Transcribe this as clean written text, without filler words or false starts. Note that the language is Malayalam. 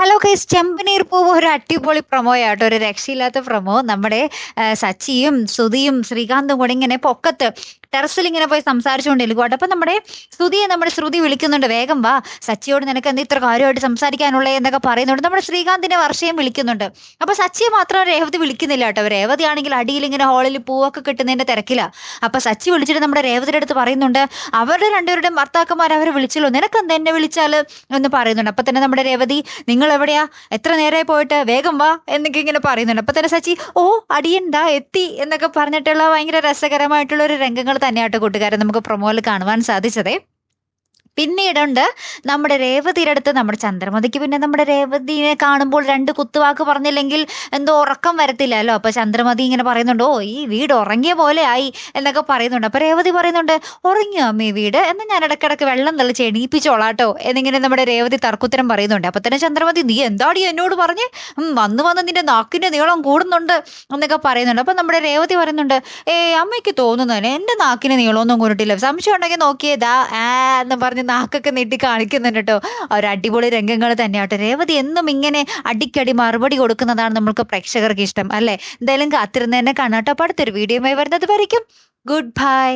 ഹലോ ഗൈസ്, ചെമ്പനീർ പൂവ് ഒരു അടിപൊളി പ്രൊമോയാട്ടോ. ഒരു രക്ഷയില്ലാത്ത പ്രൊമോ. നമ്മുടെ സച്ചിയും ശ്രുതിയും ശ്രീകാന്തും കൂടെ ഇങ്ങനെ പൊക്കത്ത് ടെറസിൽ ഇങ്ങനെ പോയി സംസാരിച്ചുകൊണ്ടിരിക്കുവാട്ടോ. അപ്പൊ നമ്മുടെ ശ്രുതി വിളിക്കുന്നുണ്ട്, വേഗം വാ, സച്ചിയോട് നിനക്ക് എന്താ ഇത്ര കാര്യമായിട്ട് സംസാരിക്കാനുള്ളേ എന്നൊക്കെ പറയുന്നുണ്ട്. നമ്മുടെ ശ്രീകാന്തിന്റെ വർഷയും വിളിക്കുന്നുണ്ട്. അപ്പൊ സച്ചിയെ മാത്രം രേവതി വിളിക്കുന്നില്ല കേട്ടോ. രേവതി ആണെങ്കിൽ അടിയിൽ ഇങ്ങനെ ഹോളിൽ പൂവൊക്കെ കിട്ടുന്നതിന്റെ തിരക്കിലാ. അപ്പൊ സച്ചി വിളിച്ചിട്ട് നമ്മുടെ രേവതിയുടെ അടുത്ത് പറയുന്നുണ്ട്, അവരുടെ രണ്ടുപേരുടെയും ഭർത്താക്കന്മാർ അവരെ വിളിച്ചല്ലോ, നിനക്കെന്താ എന്നെ വിളിച്ചാല് എന്ന് പറയുന്നുണ്ട്. അപ്പൊ തന്നെ നമ്മുടെ രേവതി, നിങ്ങൾ എവിടെയാ, എത്ര നേരമായി പോയിട്ട്, വേഗം വാ എന്നൊക്കെ ഇങ്ങനെ പറയുന്നുണ്ട്. അപ്പൊ തന്നെ സച്ചി, ഓ അടിയണ്ടാ എത്തി എന്നൊക്കെ പറഞ്ഞിട്ടുള്ള ഭയങ്കര രസകരമായിട്ടുള്ള ഒരു രംഗങ്ങൾ തന്നെയാട്ടോ കൂട്ടുകാരെ നമുക്ക് പ്രൊമോയിൽ കാണുവാൻ സാധിച്ചതേ. പിന്നീടുണ്ട് നമ്മുടെ രേവതിയുടെ അടുത്ത് നമ്മുടെ ചന്ദ്രമതിക്ക്, പിന്നെ നമ്മുടെ രേവതിയെ കാണുമ്പോൾ രണ്ട് കുത്തുവാക്ക് പറഞ്ഞില്ലെങ്കിൽ എന്തോ ഉറക്കം വരത്തില്ലല്ലോ. അപ്പൊ ചന്ദ്രമതി ഇങ്ങനെ പറയുന്നുണ്ട്, ഓ ഈ വീട് ഉറങ്ങിയ പോലെ ആയി എന്നൊക്കെ പറയുന്നുണ്ട്. അപ്പൊ രേവതി പറയുന്നുണ്ട്, ഉറങ്ങിയോ അമ്മ ഈ വീട്, എന്നാൽ ഞാൻ ഇടക്കിടക്ക് വെള്ളം തളിച്ച് എണീപ്പിച്ചോളാട്ടോ എന്നിങ്ങനെ നമ്മുടെ രേവതി തർക്കുത്തരം പറയുന്നുണ്ട്. അപ്പൊ തന്നെ ചന്ദ്രമതി, നീ എന്താടി എന്നോട് പറഞ്ഞ്, വന്ന് വന്ന് നിന്റെ നാക്കിന്റെ നീളം കൂടുന്നുണ്ട് എന്നൊക്കെ പറയുന്നുണ്ട്. അപ്പൊ നമ്മുടെ രേവതി പറയുന്നുണ്ട്, അമ്മയ്ക്ക് തോന്നുന്നല്ലേ എന്റെ നാക്കിന് നീളമൊന്നും കൂടിട്ടില്ല, സംശയം ഉണ്ടെങ്കിൽ നോക്കിയതാ എന്ന് പറഞ്ഞ് നാക്കൊക്കെ നീട്ടി കാണിക്കുന്നുണ്ട് കേട്ടോ. ഒരു അടിപൊളി രംഗങ്ങൾ തന്നെയാട്ടോ. രേവതി എന്നും ഇങ്ങനെ അടിക്കടി മറുപടി കൊടുക്കുന്നതാണ് നമ്മൾക്ക് പ്രേക്ഷകർക്ക് ഇഷ്ടം അല്ലേ. എന്തായാലും കാത്തിരുന്ന് തന്നെ കാണാട്ടോ. അപ്പൊ അടുത്തൊരു വീഡിയോയുമായി വരുന്നത് വരയ്ക്കും ഗുഡ് ബൈ.